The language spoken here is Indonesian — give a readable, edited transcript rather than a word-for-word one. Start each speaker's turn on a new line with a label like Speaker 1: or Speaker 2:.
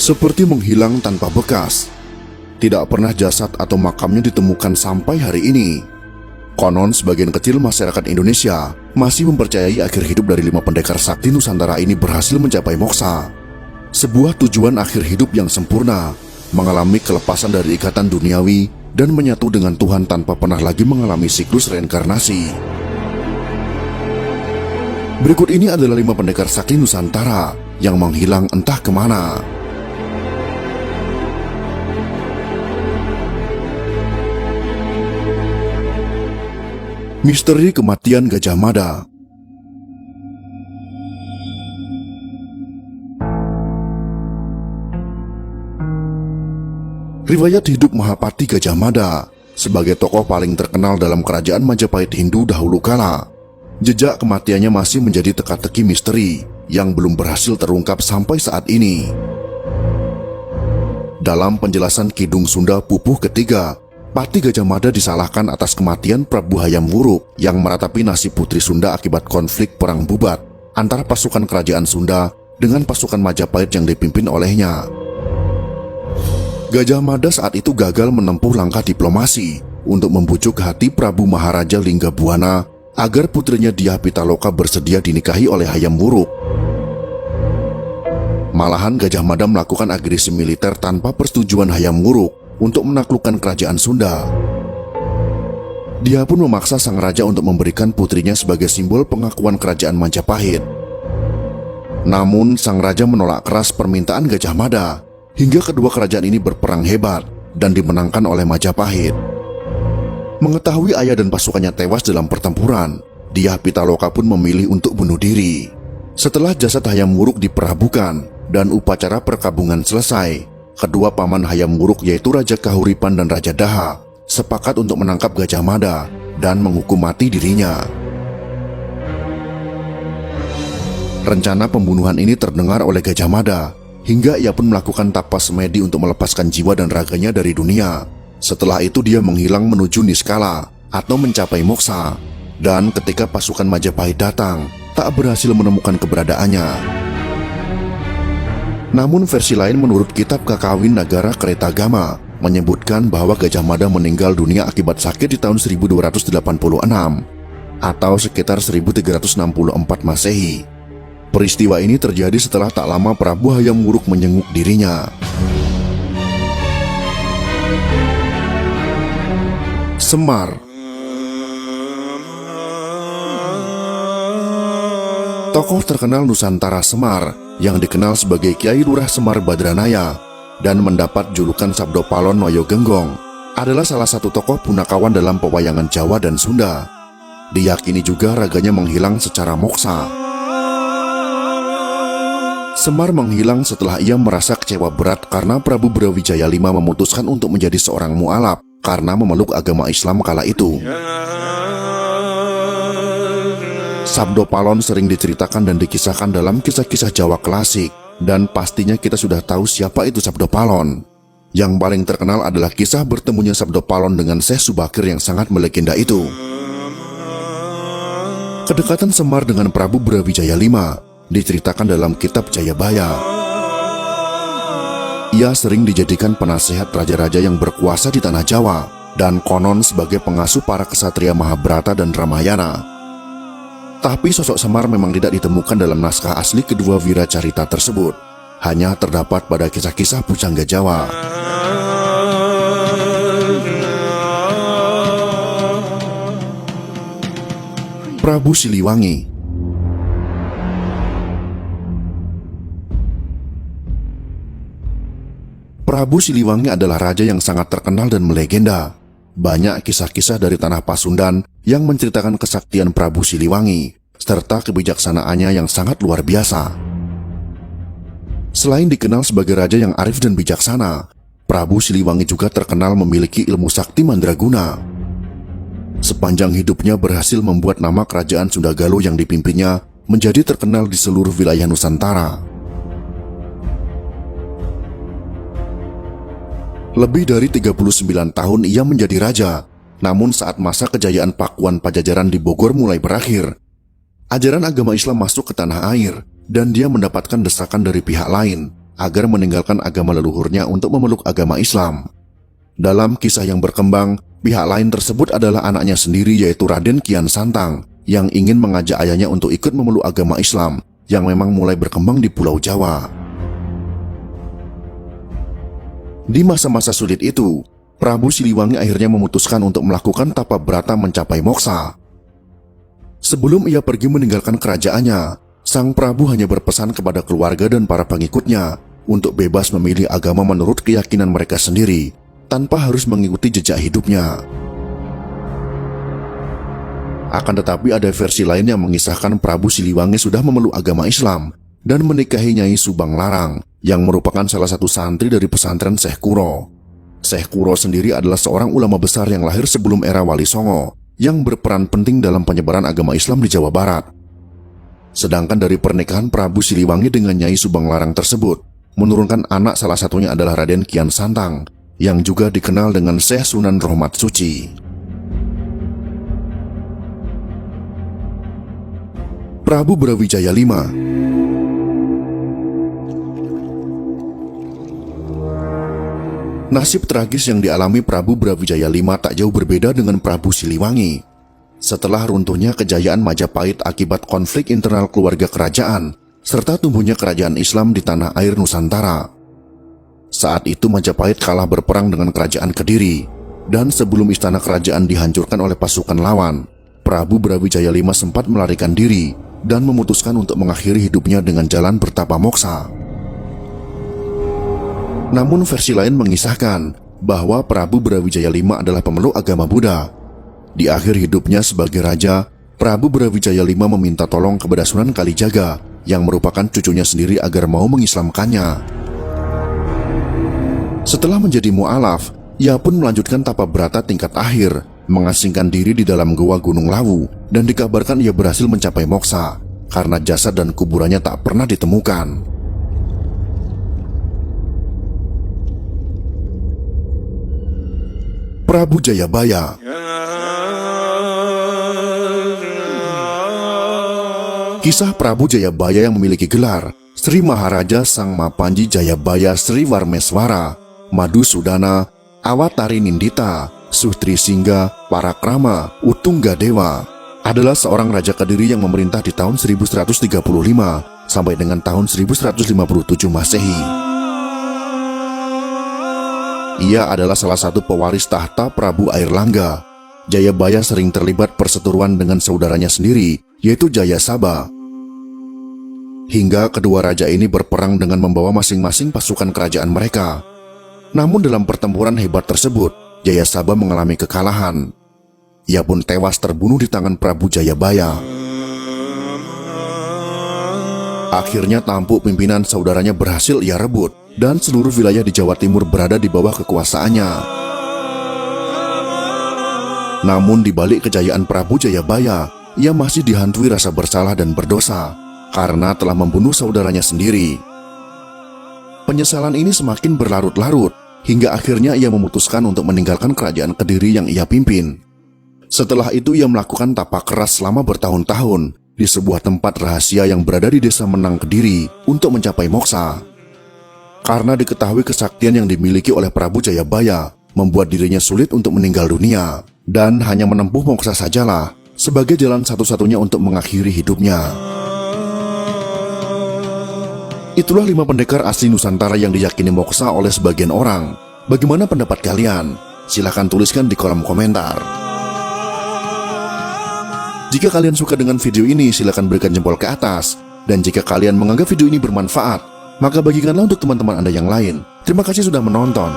Speaker 1: seperti menghilang tanpa bekas. Tidak pernah jasad atau makamnya ditemukan sampai hari ini. Konon sebagian kecil masyarakat Indonesia masih mempercayai akhir hidup dari 5 pendekar sakti Nusantara ini berhasil mencapai moksa. Sebuah tujuan akhir hidup yang sempurna, mengalami kelepasan dari ikatan duniawi dan menyatu dengan Tuhan tanpa pernah lagi mengalami siklus reinkarnasi. Berikut ini adalah 5 pendekar sakti Nusantara yang menghilang entah kemana. Misteri kematian Gajah Mada. Riwayat hidup Mahapati Gajah Mada sebagai tokoh paling terkenal dalam kerajaan Majapahit Hindu dahulu kala. Jejak kematiannya masih menjadi teka-teki misteri yang belum berhasil terungkap sampai saat ini. Dalam penjelasan Kidung Sunda Pupuh ketiga, Pati Gajah Mada disalahkan atas kematian Prabu Hayam Wuruk yang meratapi nasib putri Sunda akibat konflik perang Bubat antara pasukan kerajaan Sunda dengan pasukan Majapahit yang dipimpin olehnya. Gajah Mada saat itu gagal menempuh langkah diplomasi untuk membujuk hati Prabu Maharaja Linggabuana agar putrinya Dyah Pitaloka bersedia dinikahi oleh Hayam Wuruk. Malahan Gajah Mada melakukan agresi militer tanpa persetujuan Hayam Wuruk untuk menaklukkan kerajaan Sunda. Dia pun memaksa sang raja untuk memberikan putrinya sebagai simbol pengakuan kerajaan Majapahit. Namun sang raja menolak keras permintaan Gajah Mada hingga kedua kerajaan ini berperang hebat dan dimenangkan oleh Majapahit. Mengetahui ayah dan pasukannya tewas dalam pertempuran, Dyah Pitaloka pun memilih untuk bunuh diri. Setelah jasad Hayam Wuruk diperabukan dan upacara perkabungan selesai, kedua paman Hayam Wuruk yaitu Raja Kahuripan dan Raja Daha sepakat untuk menangkap Gajah Mada dan menghukum mati dirinya. Rencana pembunuhan ini terdengar oleh Gajah Mada hingga ia pun melakukan tapas semedi untuk melepaskan jiwa dan raganya dari dunia. Setelah itu dia menghilang menuju Niskala atau mencapai moksa, dan ketika pasukan Majapahit datang, tak berhasil menemukan keberadaannya. Namun versi lain menurut kitab Kakawin Nagara Kretagama menyebutkan bahwa Gajah Mada meninggal dunia akibat sakit di tahun 1286 atau sekitar 1364 Masehi. Peristiwa ini terjadi setelah tak lama Prabu Hayam Wuruk menyenguk dirinya. Semar. Tokoh terkenal Nusantara Semar yang dikenal sebagai Kiai Lurah Semar Badranaya dan mendapat julukan Sabdo Palon Noyo Genggong adalah salah satu tokoh punakawan dalam pewayangan Jawa dan Sunda. Diyakini juga raganya menghilang secara moksa. Semar menghilang setelah ia merasa kecewa berat karena Prabu Brawijaya V memutuskan untuk menjadi seorang mualaf karena memeluk agama Islam kala itu. Sabdo Palon sering diceritakan dan dikisahkan dalam kisah-kisah Jawa klasik, dan pastinya kita sudah tahu siapa itu Sabdo Palon. Yang paling terkenal adalah kisah bertemunya Sabdo Palon dengan Syekh Subakir yang sangat melegenda itu. Kedekatan Semar dengan Prabu Brawijaya V diceritakan dalam kitab Jayabaya. Ia sering dijadikan penasehat raja-raja yang berkuasa di tanah Jawa dan konon sebagai pengasuh para kesatria Mahabharata dan Ramayana. Tapi sosok Semar memang tidak ditemukan dalam naskah asli kedua wiracarita tersebut. Hanya terdapat pada kisah-kisah pujangga Jawa. Prabu Siliwangi. Prabu Siliwangi adalah raja yang sangat terkenal dan melegenda. Banyak kisah-kisah dari tanah Pasundan yang menceritakan kesaktian Prabu Siliwangi serta kebijaksanaannya yang sangat luar biasa. Selain dikenal sebagai raja yang arif dan bijaksana, Prabu Siliwangi juga terkenal memiliki ilmu sakti mandraguna. Sepanjang hidupnya berhasil membuat nama kerajaan Sunda Galuh yang dipimpinnya menjadi terkenal di seluruh wilayah Nusantara. Lebih dari 39 tahun ia menjadi raja, namun saat masa kejayaan Pakuan Pajajaran di Bogor mulai berakhir, ajaran agama Islam masuk ke tanah air dan dia mendapatkan desakan dari pihak lain agar meninggalkan agama leluhurnya untuk memeluk agama Islam. Dalam kisah yang berkembang, pihak lain tersebut adalah anaknya sendiri yaitu Raden Kian Santang yang ingin mengajak ayahnya untuk ikut memeluk agama Islam yang memang mulai berkembang di Pulau Jawa. Di masa-masa sulit itu, Prabu Siliwangi akhirnya memutuskan untuk melakukan tapa brata mencapai moksa. Sebelum ia pergi meninggalkan kerajaannya, sang Prabu hanya berpesan kepada keluarga dan para pengikutnya untuk bebas memilih agama menurut keyakinan mereka sendiri, tanpa harus mengikuti jejak hidupnya. Akan tetapi ada versi lain yang mengisahkan Prabu Siliwangi sudah memeluk agama Islam dan menikahi Nyai Subang Larang yang merupakan salah satu santri dari pesantren Syekh Kuro. Syekh Kuro sendiri adalah seorang ulama besar yang lahir sebelum era Wali Songo yang berperan penting dalam penyebaran agama Islam di Jawa Barat. Sedangkan dari pernikahan Prabu Siliwangi dengan Nyai Subang Larang tersebut, menurunkan anak salah satunya adalah Raden Kian Santang yang juga dikenal dengan Syekh Sunan Rohmat Suci. Prabu Brawijaya V. Nasib tragis yang dialami Prabu Brawijaya V tak jauh berbeda dengan Prabu Siliwangi. Setelah runtuhnya kejayaan Majapahit akibat konflik internal keluarga kerajaan, serta tumbuhnya kerajaan Islam di tanah air Nusantara. Saat itu Majapahit kalah berperang dengan kerajaan Kediri, dan sebelum istana kerajaan dihancurkan oleh pasukan lawan, Prabu Brawijaya V sempat melarikan diri dan memutuskan untuk mengakhiri hidupnya dengan jalan bertapa moksa. Namun versi lain mengisahkan bahwa Prabu Brawijaya V adalah pemeluk agama Buddha. Di akhir hidupnya sebagai raja, Prabu Brawijaya V meminta tolong kepada Sunan Kalijaga yang merupakan cucunya sendiri agar mau mengislamkannya. Setelah menjadi mu'alaf, ia pun melanjutkan tapa brata tingkat akhir, mengasingkan diri di dalam goa Gunung Lawu, dan dikabarkan ia berhasil mencapai moksa karena jasad dan kuburannya tak pernah ditemukan. Prabu Jayabaya. Kisah Prabu Jayabaya yang memiliki gelar Sri Maharaja Sang Mapanji Jayabaya Sri Warmeswara, Madusudana, Awatari Nindita, Sutri Singga, Parakrama, Utungga Dewa, adalah seorang raja Kediri yang memerintah di tahun 1135 sampai dengan tahun 1157 Masehi. Ia adalah salah satu pewaris tahta Prabu Airlangga. Jayabaya sering terlibat perseteruan dengan saudaranya sendiri, yaitu Jayasaba. Hingga kedua raja ini berperang dengan membawa masing-masing pasukan kerajaan mereka. Namun dalam pertempuran hebat tersebut, Jayasaba mengalami kekalahan. Ia pun tewas terbunuh di tangan Prabu Jayabaya. Akhirnya tampuk pimpinan saudaranya berhasil ia rebut, dan seluruh wilayah di Jawa Timur berada di bawah kekuasaannya. Namun di balik kejayaan Prabu Jayabaya, ia masih dihantui rasa bersalah dan berdosa karena telah membunuh saudaranya sendiri. Penyesalan ini semakin berlarut-larut hingga akhirnya ia memutuskan untuk meninggalkan kerajaan Kediri yang ia pimpin. Setelah itu ia melakukan tapa keras selama bertahun-tahun di sebuah tempat rahasia yang berada di desa Menang Kediri untuk mencapai moksa. Karena diketahui kesaktian yang dimiliki oleh Prabu Jayabaya membuat dirinya sulit untuk meninggal dunia, dan hanya menempuh moksa sajalah sebagai jalan satu-satunya untuk mengakhiri hidupnya. Itulah 5 pendekar asli Nusantara yang diyakini moksa oleh sebagian orang. Bagaimana pendapat kalian? Silahkan tuliskan di kolom komentar. Jika kalian suka dengan video ini, silahkan berikan jempol ke atas. Dan jika kalian menganggap video ini bermanfaat, maka bagikanlah untuk teman-teman Anda yang lain. Terima kasih sudah menonton.